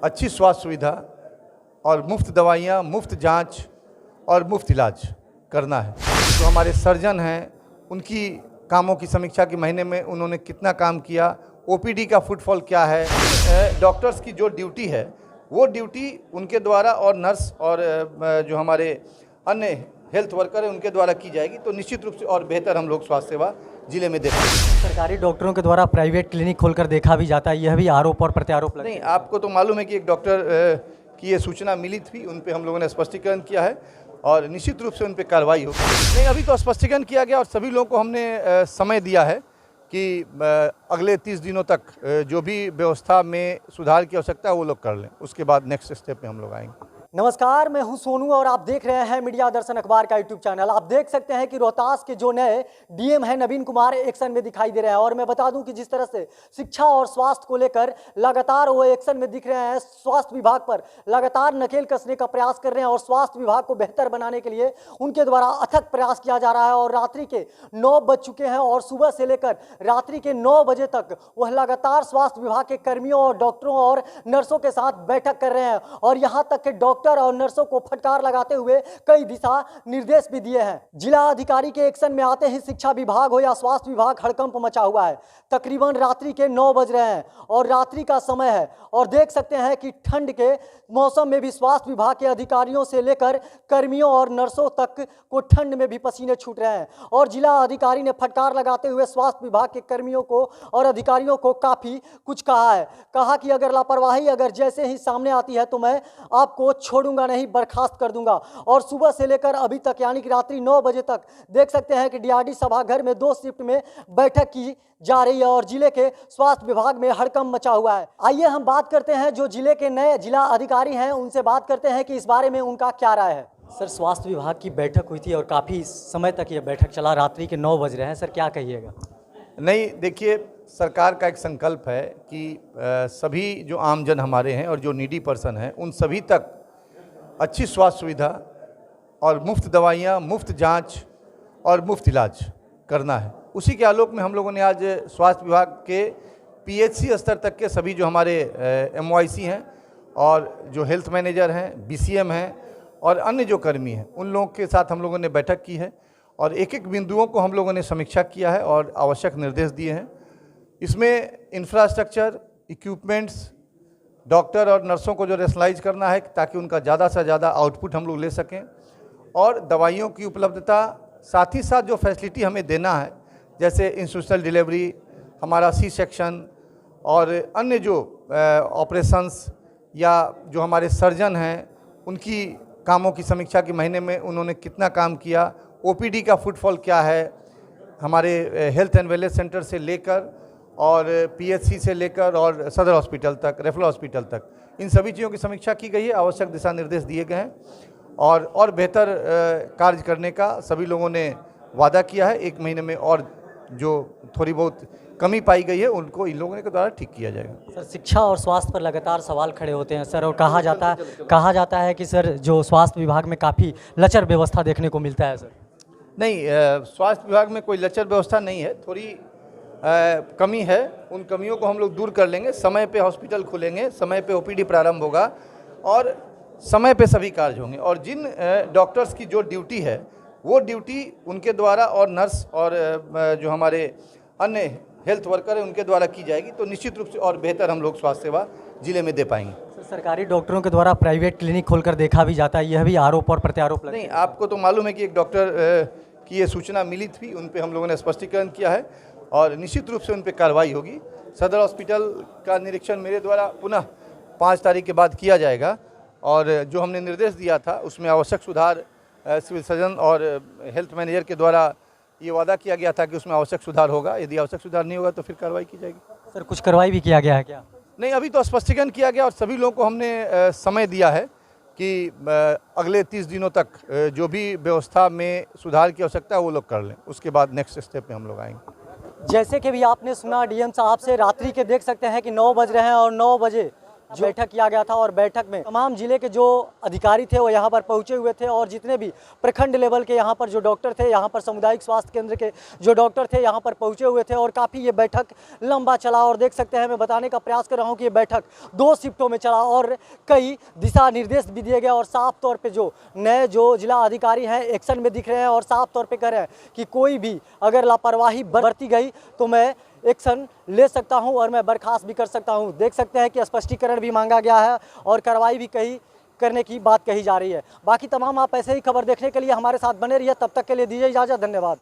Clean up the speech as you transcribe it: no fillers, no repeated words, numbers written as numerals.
अच्छी स्वास्थ्य सुविधा और मुफ्त दवाइयाँ, मुफ्त जांच और मुफ्त इलाज करना है। जो हमारे सर्जन हैं उनकी कामों की समीक्षा की महीने में उन्होंने कितना काम किया, ओपीडी का फुटफॉल क्या है, डॉक्टर्स की जो ड्यूटी है वो ड्यूटी उनके द्वारा और नर्स और जो हमारे अन्य हेल्थ वर्कर हैं उनके द्वारा की जाएगी, तो निश्चित रूप से और बेहतर हम लोग स्वास्थ्य सेवा जिले में देखेंगे। सरकारी डॉक्टरों के द्वारा प्राइवेट क्लिनिक खोलकर देखा भी जाता है, यह भी आरोप और प्रत्यारोप लगता है। नहीं, आपको तो मालूम है कि एक डॉक्टर की ये सूचना मिली थी, उन पे हम लोगों ने स्पष्टीकरण किया है और निश्चित रूप से उन पे कार्रवाई होगी। नहीं, अभी तो स्पष्टीकरण किया गया और सभी लोगों को हमने समय दिया है कि अगले 30 दिनों तक जो भी व्यवस्था में सुधार की आवश्यकता है वो लोग कर लें, उसके बाद नेक्स्ट स्टेप में हम लोग आएंगे। नमस्कार, मैं हूं सोनू और आप देख रहे हैं मीडिया दर्शन अखबार का यूट्यूब चैनल। आप देख सकते हैं कि रोहतास के जो नए डीएम हैं नवीन कुमार एक्शन में दिखाई दे रहे हैं और मैं बता दूं कि जिस तरह से शिक्षा और स्वास्थ्य को लेकर लगातार वो एक्शन में दिख रहे हैं, स्वास्थ्य विभाग पर लगातार नकेल कसने का प्रयास कर रहे हैं और स्वास्थ्य विभाग को बेहतर बनाने के लिए उनके द्वारा अथक प्रयास किया जा रहा है। और रात्रि के 9 बज चुके हैं और सुबह से लेकर रात्रि के 9 बजे तक वह लगातार स्वास्थ्य विभाग के कर्मियों और डॉक्टरों और नर्सों के साथ बैठक कर रहे हैं और यहाँ तक के डॉक्टर और नर्सों को फटकार लगाते हुए कई दिशा निर्देश भी दिए हैं। जिला अधिकारी के एक्शन में आते ही शिक्षा विभाग हो या स्वास्थ्य विभाग हड़कंप मचा हुआ है। तकरीबन रात्रि के 9 बज रहे हैं और रात्रि का समय है और देख सकते हैं कि ठंड के मौसम में भी स्वास्थ्य विभाग के अधिकारियों से लेकर कर्मियों और नर्सों तक को ठंड में भी पसीने छूट रहे हैं और जिला अधिकारी ने फटकार लगाते हुए स्वास्थ्य विभाग के कर्मियों को और अधिकारियों को काफ़ी कुछ कहा है। कहा कि अगर लापरवाही अगर जैसे ही सामने आती है तो मैं आपको छोड़ूंगा नहीं, बर्खास्त कर दूंगा। और सुबह से लेकर अभी तक यानी कि रात्रि 9 बजे तक देख सकते हैं कि डीआरडी सभाघर में 2 शिफ्ट में बैठक की जा रही है और जिले के स्वास्थ्य विभाग में हड़कंप मचा हुआ है। आइए हम बात करते हैं जो जिले के नए जिला अधिकारी हैं, उनसे बात करते हैं कि इस बारे में उनका क्या राय है। सर, स्वास्थ्य विभाग की बैठक हुई थी और काफ़ी समय तक ये बैठक चला, रात्रि के 9 बज रहे हैं, सर क्या कहिएगा? नहीं, देखिए, सरकार का एक संकल्प है कि सभी जो आमजन हमारे हैं और जो नीडी पर्सन हैं उन सभी तक अच्छी स्वास्थ्य सुविधा और मुफ्त दवाइयाँ, मुफ्त जांच और मुफ्त इलाज करना है। उसी के आलोक में हम लोगों ने आज स्वास्थ्य विभाग के पीएचसी स्तर तक के सभी जो हमारे एमवाईसी हैं और जो हेल्थ मैनेजर हैं, बीसीएम हैं और अन्य जो कर्मी हैं उन लोगों के साथ हम लोगों ने बैठक की है और एक एक बिंदुओं को हम लोगों ने समीक्षा किया है और आवश्यक निर्देश दिए हैं। इसमें इंफ्रास्ट्रक्चर, इक्विपमेंट्स, डॉक्टर और नर्सों को जो रेशनलाइज करना है ताकि उनका ज़्यादा से ज़्यादा आउटपुट हम लोग ले सकें और दवाइयों की उपलब्धता, साथ ही साथ जो फैसिलिटी हमें देना है जैसे इंस्टीट्यूशनल डिलीवरी, हमारा सी सेक्शन और अन्य जो ऑपरेशंस या जो हमारे सर्जन हैं उनकी कामों की समीक्षा की महीने में उन्होंने कितना काम किया, ओपीडी का फुटफॉल क्या है, हमारे हेल्थ एंड वेलनेस सेंटर से लेकर और पीएचसी से लेकर और सदर हॉस्पिटल तक, रेफरल हॉस्पिटल तक, इन सभी चीज़ों की समीक्षा की गई है। आवश्यक दिशा निर्देश दिए गए हैं और बेहतर कार्य करने का सभी लोगों ने वादा किया है। 1 महीने में और जो थोड़ी बहुत कमी पाई गई है उनको इन लोगों के द्वारा ठीक किया जाएगा। सर, शिक्षा और स्वास्थ्य पर लगातार सवाल खड़े होते हैं सर और कहा जाता है कि सर जो स्वास्थ्य विभाग में काफ़ी लचर व्यवस्था देखने को मिलता है। सर नहीं, स्वास्थ्य विभाग में कोई लचर व्यवस्था नहीं है, थोड़ी कमी है। उन कमियों को हम लोग दूर कर लेंगे। समय पे हॉस्पिटल खुलेंगे, समय पे ओपीडी प्रारंभ होगा और समय पे सभी कार्य होंगे और जिन डॉक्टर्स की जो ड्यूटी है वो ड्यूटी उनके द्वारा और नर्स और जो हमारे अन्य हेल्थ वर्कर हैं उनके द्वारा की जाएगी, तो निश्चित रूप से और बेहतर हम लोग स्वास्थ्य सेवा जिले में दे पाएंगे। सर, सरकारी डॉक्टरों के द्वारा प्राइवेट क्लिनिक खोलकर देखा भी जाता है, यह भी आरोप और प्रत्यारोप लगता है। नहीं, आपको तो मालूम है कि एक डॉक्टर की ये सूचना मिली थी, उन पे हम लोगों ने स्पष्टीकरण किया है और निश्चित रूप से उन पे कार्रवाई होगी। सदर हॉस्पिटल का निरीक्षण मेरे द्वारा पुनः 5 तारीख के बाद किया जाएगा और जो हमने निर्देश दिया था उसमें आवश्यक सुधार सिविल सर्जन और हेल्थ मैनेजर के द्वारा ये वादा किया गया था कि उसमें आवश्यक सुधार होगा। यदि आवश्यक सुधार नहीं होगा तो फिर कार्रवाई की जाएगी। सर, कुछ कार्रवाई भी किया गया है क्या? नहीं, अभी तो स्पष्टीकरण किया गया और सभी लोगों को हमने समय दिया है कि अगले 30 दिनों तक जो भी व्यवस्था में सुधार की आवश्यकता है वो लोग कर लें, उसके बाद नेक्स्ट स्टेप में हम लोग आएंगे। जैसे कि भी आपने सुना डीएम साहब से, रात्रि के देख सकते हैं कि 9 बज रहे हैं और 9 बजे जो बैठक किया गया था और बैठक में तमाम जिले के जो अधिकारी थे वो यहाँ पर पहुंचे हुए थे और जितने भी प्रखंड लेवल के यहाँ पर जो डॉक्टर थे, यहाँ पर सामुदायिक स्वास्थ्य केंद्र के जो डॉक्टर थे यहाँ पर पहुंचे हुए थे और काफ़ी ये बैठक लंबा चला। और देख सकते हैं, मैं बताने का प्रयास कर रहा हूँ कि ये बैठक 2 शिफ्टों में चला और कई दिशा निर्देश भी दिए गए और साफ तौर पर जो नए जो जिला अधिकारी हैं एक्शन में दिख रहे हैं और साफ तौर पर कह रहे हैं कि कोई भी अगर लापरवाही बरती गई तो मैं एक्शन ले सकता हूं और मैं बर्खास्त भी कर सकता हूं। देख सकते हैं कि स्पष्टीकरण भी मांगा गया है और कार्रवाई भी करने की बात कही जा रही है। बाकी तमाम आप ऐसे ही खबर देखने के लिए हमारे साथ बने रहिए। तब तक के लिए दीजिए इजाज़त। धन्यवाद।